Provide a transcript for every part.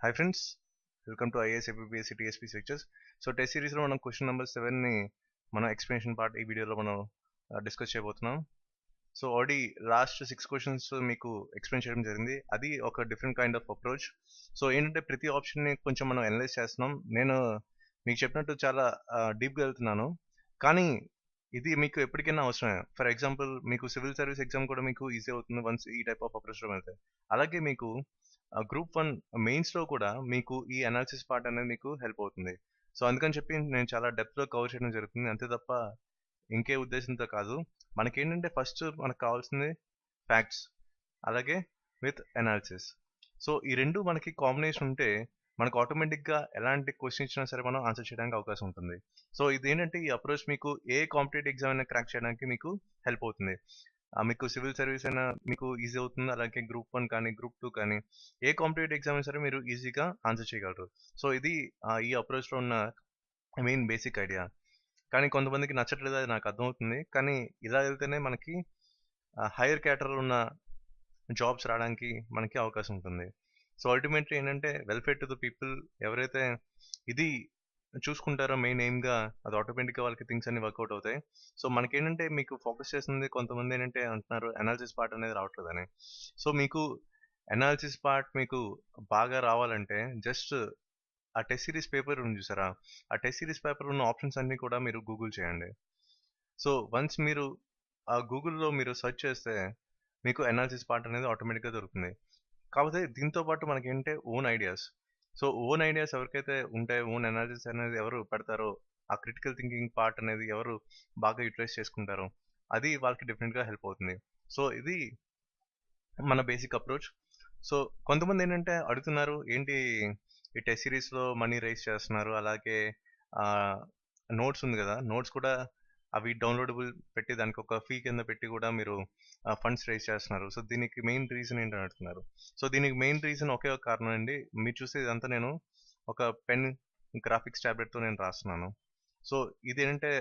Hi friends, welcome to IAS APSC tsp సెక్చర్స్. So test సిరీస్లో మనం question number 7ని మనం explanation part ఈ వీడియోలో మనం డిస్కస్ చేయబోతున్నాం. సో ఆల్రెడీ లాస్ట్ 6 క్వశ్చన్స్ మీకు ఎక్స్ప్లెయిన్ చేయడం జరిగింది. అది ఒక different kind of approach. So ఏంటంటే ప్రతి ఆప్షన్ని కొంచెం మనం అనలైజ్ చేస్తున్నాం. నేను మీకు చెప్పినట్టు చాలా డీప్గా వెళ్తున్నాను, కానీ ఇది మీకు ఎప్పటికైనా అవసరమే. ఫర్ ఎగ్జాంపుల్ మీకు సివిల్ సర్వీస్ ఎగ్జామ్ కూడా మీకు ఈజీ అవుతుంది వన్స్ ఈ టైప్ ఆఫ్ అప్రోచ్లో వెళ్తే. అలాగే మీకు గ్రూప్ 1 మెయిన్స్లో కూడా మీకు ఈ అనాలిసిస్ పార్ట్ అనేది మీకు హెల్ప్ అవుతుంది. సో అందుకని చెప్పి నేను చాలా డెప్త్లో కవర్ చేయడం జరుగుతుంది, అంతే తప్ప ఇంకే ఉద్దేశంతో కాదు. మనకేంటంటే ఫస్ట్ మనకు కావాల్సింది ఫ్యాక్ట్స్, అలాగే విత్ అనాలిసిస్. సో ఈ రెండు మనకి కాంబినేషన్ ఉంటే మనకు ఆటోమేటిక్గా ఎలాంటి క్వశ్చన్ ఇచ్చినా సరే మనం ఆన్సర్ చేయడానికి అవకాశం ఉంటుంది. సో ఇదేంటంటే ఈ అప్రోచ్ మీకు ఏ కాంపిటేటివ్ ఎగ్జామ్ అయినా క్రాక్ చేయడానికి మీకు హెల్ప్ అవుతుంది. మీకు సివిల్ సర్వీస్ అయినా మీకు ఈజీ అవుతుంది, అలాగే గ్రూప్ 1 కానీ గ్రూప్ 2 కానీ ఏ కాంపిటేటివ్ ఎగ్జామ్ అయినా సరే మీరు ఈజీగా ఆన్సర్ చేయగలరు. సో ఇది ఈ అప్రోచ్లో ఉన్న మెయిన్ బేసిక్ ఐడియా. కానీ కొంతమందికి నచ్చట్లేదు, అది నాకు అర్థమవుతుంది. కానీ ఇలా వెళ్తేనే మనకి హైయర్ క్యాటర్లో ఉన్న జాబ్స్ రావడానికి మనకి అవకాశం ఉంటుంది. సో అల్టిమేట్లీ ఏంటంటే వెల్ఫేర్ టు ద పీపుల్ ఎవరైతే ఇది చూసుకుంటారో మెయిన్ ఎయిమ్గా, అది ఆటోమేటిక్గా వాళ్ళకి థింగ్స్ అన్ని వర్కౌట్ అవుతాయి. సో మనకేంటంటే మీకు ఫోకస్ చేస్తుంది, కొంతమంది ఏంటంటే అంటున్నారు అనాలిసిస్ పార్ట్ అనేది రావట్లేదని. సో మీకు అనాలిసిస్ పార్ట్ మీకు బాగా రావాలంటే జస్ట్ ఆ టెస్ట్ సిరీస్ పేపర్ ఉంది చూసారా, ఆ టెస్ట్ సిరీస్ పేపర్ ఉన్న ఆప్షన్స్ అన్ని కూడా మీరు గూగుల్ చేయండి. సో వన్స్ మీరు ఆ గూగుల్లో మీరు సెర్చ్ చేస్తే మీకు అనాలిసిస్ పార్ట్ అనేది ఆటోమేటిక్గా దొరుకుతుంది. కాకపోతే దీంతో పాటు మనకేంటే own ideas. So own ideas ఎవరికైతే ఉంటాయో, ఓన్ అనాలిసిస్ అనేది ఎవరు పెడతారో, ఆ క్రిటికల్ థింకింగ్ పార్ట్ అనేది ఎవరు బాగా యూటిలైజ్ చేసుకుంటారో అది వాళ్ళకి డెఫినెట్గా హెల్ప్ అవుతుంది. సో ఇది మన బేసిక్ అప్రోచ్. సో కొంతమంది ఏంటంటే అడుగుతున్నారు, ఏంటి ఈ టెస్ట్ సిరీస్లో మనీ రైజ్ చేస్తున్నారు, అలాగే నోట్స్ ఉంది కదా, నోట్స్ కూడా అవి డౌన్లోడబుల్ పెట్టి దానికి ఒక ఫీ కింద పెట్టి కూడా మీరు ఫండ్స్ రైజ్ చేస్తున్నారు. సో దీనికి మెయిన్ రీజన్ ఏంటని అడుగుతున్నారు. సో దీనికి మెయిన్ రీజన్ ఒకే ఒక కారణం అండి. మీరు చూస్తే ఇదంతా నేను ఒక పెన్ గ్రాఫిక్స్ ట్యాబ్లెట్తో నేను రాస్తున్నాను. సో ఇదేంటంటే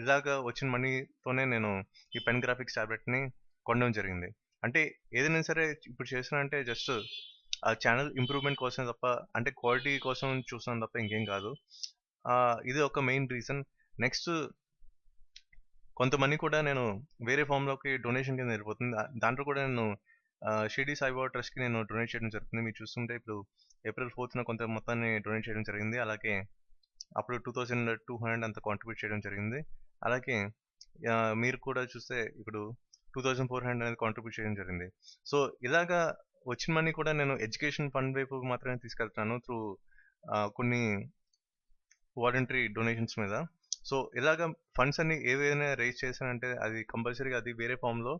ఇలాగా వచ్చిన మనీతోనే నేను ఈ పెన్ గ్రాఫిక్స్ ట్యాబ్లెట్ని కొనడం జరిగింది. అంటే ఏదైనా సరే ఇప్పుడు చేసినా జస్ట్ ఆ ఛానల్ ఇంప్రూవ్మెంట్ కోసమే తప్ప, అంటే క్వాలిటీ కోసం చూస్తున్నాను తప్ప ఇంకేం కాదు. ఇది ఒక మెయిన్ రీజన్. నెక్స్ట్ కొంత మనీ కూడా నేను వేరే ఫామ్లోకి డొనేషన్ కింద వెళ్ళిపోతుంది. దాంట్లో కూడా నేను షిరిడి సాయిబాబా ట్రస్ట్కి నేను డొనేట్ చేయడం జరుగుతుంది. మీరు చూస్తుంటే ఇప్పుడు ఏప్రిల్ 4న కొంత మొత్తాన్ని డొనేట్ చేయడం జరిగింది. అలాగే అప్పుడు 2200 అంత కాంట్రిబ్యూట్ చేయడం జరిగింది. అలాగే మీరు కూడా చూస్తే ఇప్పుడు 2400 అనేది కాంట్రిబ్యూట్ చేయడం జరిగింది. సో ఇలాగా వచ్చిన మనీ కూడా నేను ఎడ్యుకేషన్ ఫండ్ వైపు మాత్రమే తీసుకెళ్తున్నాను త్రూ కొన్ని వాలంటరీ డొనేషన్స్ మీద. సో ఇలాగ ఫండ్స్ అన్ని ఏవైనా రైజ్ చేశానంటే అది కంపల్సరీగా అది వేరే ఫామ్లో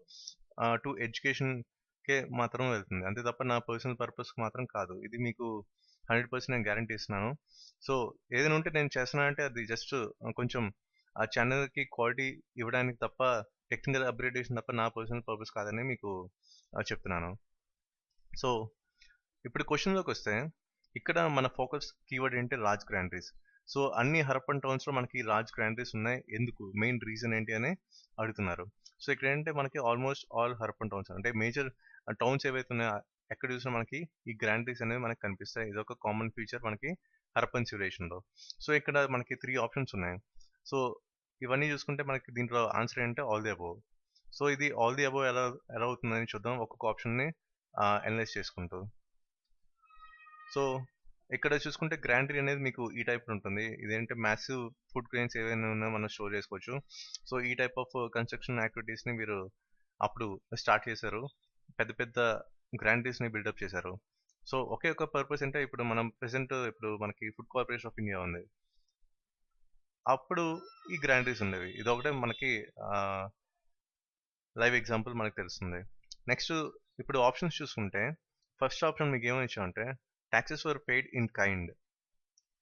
టు ఎడ్యుకేషన్కే మాత్రం వెళ్తుంది, అంతే తప్ప నా పర్సనల్ పర్పస్కి మాత్రం కాదు. ఇది మీకు 100% నేను గ్యారంటీ ఇస్తున్నాను. సో ఏదైనా ఉంటే నేను చేస్తున్నానంటే అది జస్ట్ కొంచెం ఆ ఛానల్కి క్వాలిటీ ఇవ్వడానికి తప్ప, టెక్నికల్ అప్గ్రేడేషన్ తప్ప నా పర్సనల్ పర్పస్ కాదని మీకు చెప్తున్నాను. సో ఇప్పుడు క్వశ్చన్లోకి వస్తే ఇక్కడ మన ఫోకస్ కీవర్డ్ ఏంటి, లార్జ్ గ్రాండరీస్. సో అన్ని హరప్పన్ టౌన్స్లో మనకి లార్జ్ గ్రాండరీస్ ఉన్నాయి, ఎందుకు, మెయిన్ రీజన్ ఏంటి అని అడుగుతున్నారు. సో ఇక్కడ ఏంటంటే మనకి ఆల్మోస్ట్ ఆల్ హరప్పన్ టౌన్స్ అంటే మేజర్ టౌన్స్ ఏవైతే ఉన్నాయో ఎక్కడ చూసినా మనకి ఈ గ్రాండరీస్ అనేవి మనకి కనిపిస్తాయి. ఇది ఒక కామన్ ఫీచర్ మనకి హరప్పన్ సివిలైజేషన్లో. సో ఇక్కడ మనకి 3 ఆప్షన్స్ ఉన్నాయి. సో ఇవన్నీ చూసుకుంటే మనకి దీంట్లో ఆన్సర్ ఏంటంటే ఆల్ ది అబోవ్. సో ఇది ఆల్ ది అబోవ్ ఎలా ఎలా అవుతుందని చూద్దాం, ఒక్కొక్క ఆప్షన్ని అనలైజ్ చేసుకుంటూ. సో ఇక్కడ చూసుకుంటే గ్రాండరీ అనేది మీకు ఈ టైప్ ఉంటుంది. ఇదేంటే మ్యాసివ్ ఫుడ్ గ్రెయిన్స్ ఏవైనా ఉన్నా మనం స్టోర్ చేసుకోవచ్చు. సో ఈ టైప్ ఆఫ్ కన్స్ట్రక్షన్ యాక్టివిటీస్ని మీరు అప్పుడు స్టార్ట్ చేశారు, పెద్ద పెద్ద గ్రాండరీస్ని బిల్డప్ చేశారు. సో ఒకే ఒక పర్పస్ అంటే ఇప్పుడు మనం ప్రెసెంట్ ఇప్పుడు మనకి ఫుడ్ కార్పొరేషన్ ఆఫ్ ఇండియా ఉంది, అప్పుడు ఈ గ్రాండరీస్ ఉండేవి. ఇది ఒకటే మనకి లైవ్ ఎగ్జాంపుల్ మనకు తెలుస్తుంది. నెక్స్ట్ ఇప్పుడు ఆప్షన్స్ చూసుకుంటే ఫస్ట్ ఆప్షన్ మీకు ఏమని ఇచ్చామంటే taxes were paid in kind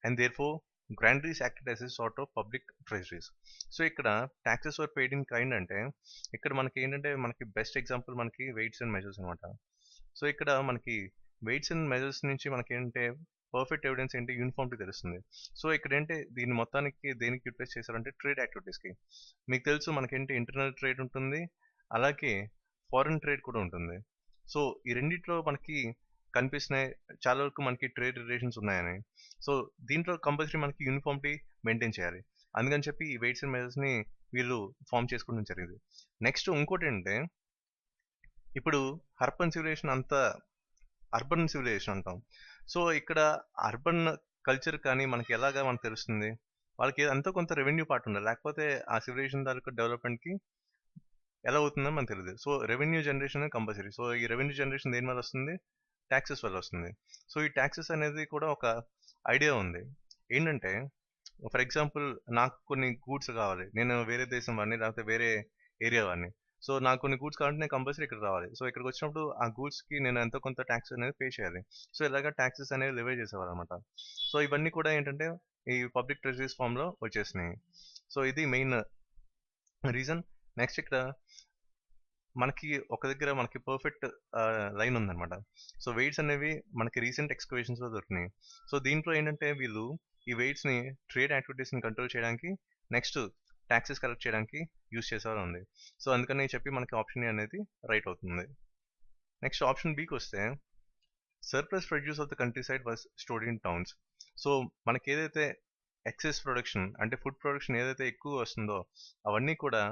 and therefore granaries acted as a sort of public treasuries. So ఇక్కడ taxes were paid in kind అంటే ఇక్కడ మనకి ఏంటంటే మనకి బెస్ట్ ఎగ్జాంపుల్ మనకి వెయిట్స్ అండ్ మెజర్స్ అనమాట. సో ఇక్కడ మనకి వెయిట్స్ అండ్ మెజర్స్ నుంచి మనకి ఏంటంటే పర్ఫెక్ట్ ఎవిడెన్స్ ఏంటి, యూనిఫామ్టీ తెలుస్తుంది. సో ఇక్కడ ఏంటి దీని మొత్తానికి దేనికి యూటిలైజ్ చేశారంటే ట్రేడ్ యాక్టివిటీస్కి. మీకు తెలుసు మనకేంటి ఇంటర్నల్ ట్రేడ్ ఉంటుంది, అలాగే ఫారిన్ ట్రేడ్ కూడా ఉంటుంది. సో ఈ రెండిట్లో మనకి కనిపిస్తున్నాయి చాలా వరకు మనకి ట్రేడ్ రిలేషన్స్ ఉన్నాయని. సో దీంట్లో కంపల్సరీ మనకి యూనిఫామిటీ మెయింటైన్ చేయాలి. అందుకని చెప్పి ఈ వెయిట్స్ అండ్ మెజర్స్ని వీళ్ళు ఫామ్ చేసుకోవడం జరిగింది. నెక్స్ట్ ఇంకోటి ఏంటంటే ఇప్పుడు అర్బన్ సివిలైజేషన్ అంతా అర్బన్ సివిలైజేషన్ అంటాం. సో ఇక్కడ అర్బన్ కల్చర్ కానీ మనకి ఎలాగా మనకు తెలుస్తుంది, వాళ్ళకి ఎంతో కొంత రెవెన్యూ పార్ట్ ఉండాలి, లేకపోతే ఆ సివిలైజేషన్ తాలూకు డెవలప్మెంట్కి ఎలా అవుతుందని మనకు తెలియదు. So revenue generation compulsory. So ఈ రెవెన్యూ జనరేషన్ దేని వల్ల వస్తుంది, ట్యాక్సెస్ వల్ల వస్తుంది. సో ఈ ట్యాక్సెస్ అనేది కూడా ఒక ఐడియా ఉంది. ఏంటంటే ఫర్ ఎగ్జాంపుల్ నాకు కొన్ని గూడ్స్ కావాలి, నేను వేరే దేశం వాడిని లేకపోతే వేరే ఏరియా వాడిని. సో నాకు కొన్ని గూడ్స్ కావాలంటే నేను కంపల్సరీ ఇక్కడ రావాలి. సో ఇక్కడికి వచ్చినప్పుడు ఆ గూడ్స్కి నేను ఎంతో కొంత ట్యాక్స్ అనేది పే చేయాలి. సో ఇలాగ ట్యాక్సెస్ అనేవి లివే చేసేవారు అనమాట. సో ఇవన్నీ కూడా ఏంటంటే ఈ పబ్లిక్ ట్రెజరీస్ ఫామ్లో వచ్చేసినాయి. సో ఇది మెయిన్ రీజన్. నెక్స్ట్ ఇక్కడ మనకి ఒక దగ్గర మనకి పర్ఫెక్ట్ లైన్ ఉందన్నమాట. సో వెయిట్స్ అనేవి మనకి రీసెంట్ ఎక్స్కవేషన్స్లో దొరికినాయి. సో దీంట్లో ఏంటంటే వీళ్ళు ఈ వెయిట్స్ని ట్రేడ్ యాక్టివిటీస్ని కంట్రోల్ చేయడానికి, నెక్స్ట్ ట్యాక్సెస్ కలెక్ట్ చేయడానికి యూస్ చేసేవారు ఉంది. సో అందుకని చెప్పి మనకి ఆప్షన్ ఏ అనేది రైట్ అవుతుంది. నెక్స్ట్ ఆప్షన్ బికి వస్తే surplus produce of the country side was stored in towns. So మనకి ఏదైతే ఎక్సెస్ ప్రొడక్షన్ అంటే ఫుడ్ ప్రొడక్షన్ ఏదైతే ఎక్కువ వస్తుందో అవన్నీ కూడా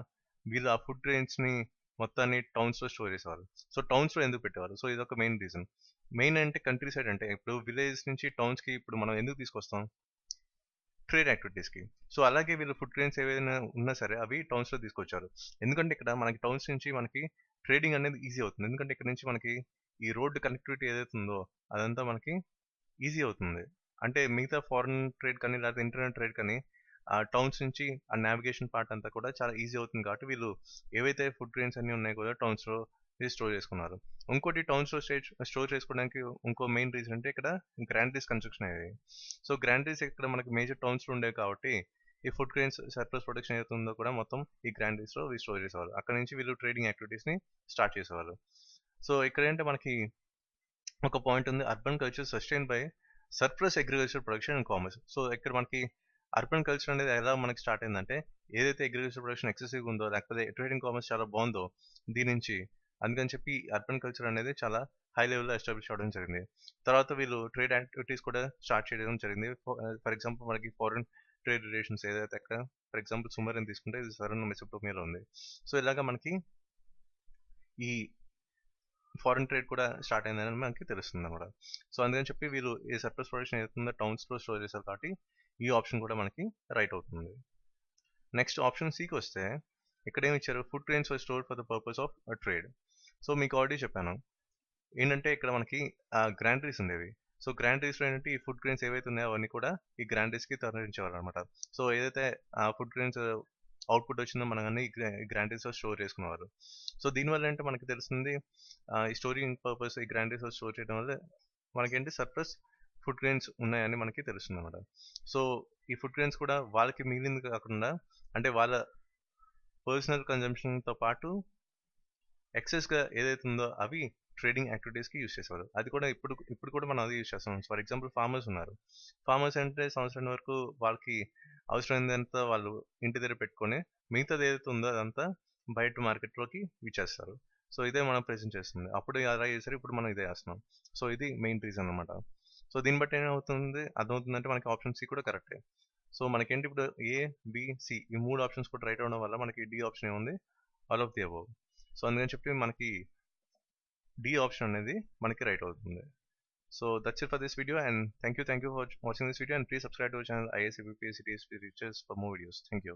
వీళ్ళు ఆ ఫుడ్ గ్రెయిన్స్ని మొత్తాన్ని టౌన్స్లో స్టోర్ చేసేవారు. సో టౌన్స్లో ఎందుకు పెట్టేవారు, సో ఇది ఒక మెయిన్ రీజన్. మెయిన్ అంటే కంట్రీ సైడ్ అంటే ఇప్పుడు విలేజ్ నుంచి టౌన్స్కి ఇప్పుడు మనం ఎందుకు తీసుకొస్తాం, ట్రేడ్ యాక్టివిటీస్కి. సో అలాగే వీళ్ళు ఫుడ్ గ్రెయిన్స్ ఏవైనా ఉన్నా సరే అవి టౌన్స్లో తీసుకొచ్చారు. ఎందుకంటే ఇక్కడ మనకి టౌన్స్ నుంచి మనకి ట్రేడింగ్ అనేది ఈజీ అవుతుంది. ఎందుకంటే ఇక్కడ నుంచి మనకి ఈ రోడ్డు కనెక్టివిటీ ఏదైతే ఉందో అదంతా మనకి ఈజీ అవుతుంది. అంటే మిగతా ఫారెన్ ట్రేడ్ కానీ లేకపోతే ఇంటర్నల్ ట్రేడ్ కానీ ఆ టౌన్స్ నుంచి ఆ నావిగేషన్ పార్ట్ అంతా కూడా చాలా ఈజీ అవుతుంది. కాబట్టి వీళ్ళు ఏవైతే ఫుడ్ గ్రెయిన్స్ అన్నీ ఉన్నాయో కూడా టౌన్స్లో స్టోర్ చేసుకున్నారు. ఇంకోటి టౌన్స్లో స్టోర్ చేసుకోవడానికి ఇంకో మెయిన్ రీజన్ అంటే ఇక్కడ గ్రాండరీస్ కన్స్ట్రక్షన్ అయ్యాయి. సో గ్రాండరీస్ ఇక్కడ మనకి మేజర్ టౌన్స్లో ఉండేవి కాబట్టి ఈ ఫుడ్ గ్రెయిన్స్ సర్ప్లస్ ప్రొడక్షన్ ఏదైతే ఉందో కూడా మొత్తం ఈ గ్రాండరీస్లో స్టోర్ చేసేవారు. అక్కడ నుంచి వీళ్ళు ట్రేడింగ్ యాక్టివిటీస్ని స్టార్ట్ చేసేవారు. సో ఇక్కడ ఏంటంటే మనకి ఒక పాయింట్ ఉంది, urban culture sustain by surplus agriculture production and commerce. So ఇక్కడ మనకి అర్బన్ కల్చర్ అనేది ఎలా మనకి స్టార్ట్ అయిందంటే ఏదైతే అగ్రికల్చర్ ప్రొడక్షన్ ఎక్సెసివ్ ఉందో లేకపోతే ట్రేడింగ్ కామర్స్ చాలా బాగుందో దీని నుంచి, అందుకని చెప్పి అర్బన్ కల్చర్ అనేది చాలా హై లెవెల్లో ఎస్టాబ్లిష్ అవ్వడం జరిగింది. తర్వాత వీళ్ళు ట్రేడ్ యాక్టివిటీస్ కూడా స్టార్ట్ చేయడం జరిగింది. ఫర్ ఎగ్జాంపుల్ మనకి ఫారెన్ ట్రేడ్ రిలేషన్స్ ఏదైతే అక్కడ ఫర్ ఎగ్జాంపుల్ సుమర్ తీసుకుంటే ఇది సరన్ మెసోపోటేమియాలో ఉంది. సో ఇలాగా మనకి ఈ ఫారెన్ ట్రేడ్ కూడా స్టార్ట్ అయిందని మనకి తెలుస్తుంది అనమాట. సో అందుకని చెప్పి వీళ్ళు ఈ సర్ప్లస్ ప్రొడక్షన్ ఏదైతుందో టౌన్స్లో స్టోర్ చేశారు కాబట్టి ఈ ఆప్షన్ కూడా మనకి రైట్ అవుతుంది. నెక్స్ట్ ఆప్షన్ సికి వస్తే ఇక్కడ ఏమి ఇచ్చారు, food grains were stored for the purpose of trade. So మీకు ఆల్రెడీ చెప్పాను ఏంటంటే ఇక్కడ మనకి గ్రాండరీస్ ఉండేవి. సో గ్రాండరీస్లో ఏంటంటే ఈ ఫుడ్ గ్రెయిన్స్ ఏవైతే ఉన్నాయో అవన్నీ కూడా ఈ గ్రాండరీస్కి తరలించేవారు అనమాట. సో ఏదైతే ఫుడ్ గ్రెయిన్స్ అవుట్పుట్ వచ్చిందో మనం అన్ని గ్రాండరీస్లో స్టోర్ చేసుకునేవారు. సో దీనివల్ల ఏంటంటే మనకి తెలుస్తుంది ఈ స్టోరింగ్ పర్పస్ ఈ గ్రాండరీస్లో స్టోర్ చేయడం వల్ల మనకేంటి సర్ప్లస్ ఫుడ్ గ్రెయిన్స్ ఉన్నాయని మనకి తెలుస్తుంది అనమాట. సో ఈ ఫుడ్ గ్రెయిన్స్ కూడా వాళ్ళకి మిగిలింది కాకుండా అంటే వాళ్ళ పర్సనల్ కన్జంప్షన్తో పాటు ఎక్సెస్గా ఏదైతే ఉందో అవి ట్రేడింగ్ యాక్టివిటీస్కి యూస్ చేసేవారు. అది కూడా ఇప్పుడు కూడా మనం అది యూస్ చేస్తాం. ఫర్ ఎగ్జాంపుల్ ఫార్మర్స్ ఉన్నారు. ఫార్మర్స్ అంటే సంవత్సరం వరకు వాళ్ళకి అవసరమైనంత వాళ్ళు ఇంటి దగ్గర పెట్టుకొని మిగతాది ఏదైతే ఉందో అదంతా బయట మార్కెట్లోకి ఇచ్చేస్తారు. సో ఇదే మనం ప్రెజెంట్ చేస్తుంది. అప్పుడు అలా చేశారు, ఇప్పుడు మనం ఇదే చేస్తున్నాం. సో ఇది మెయిన్ రీజన్ అనమాట. సో దీన్ని బట్టి ఏమవుతుంది అర్థమవుతుందంటే మనకి ఆప్షన్ సి కూడా కరెక్టే. సో మనకేంటి ఇప్పుడు ఏ బి సి ఈ 3 ఆప్షన్స్ కూడా రైట్ అవ్వడం వల్ల మనకి డి ఆప్షన్ ఏముంది, all of the above. So అందుకని చెప్పి మనకి డి ఆప్షన్ అనేది మనకి రైట్ అవుతుంది. So that's it for this video and thank you for watching this video and please subscribe to our channel IAS APPS CTSP Research for more videos. Thank you.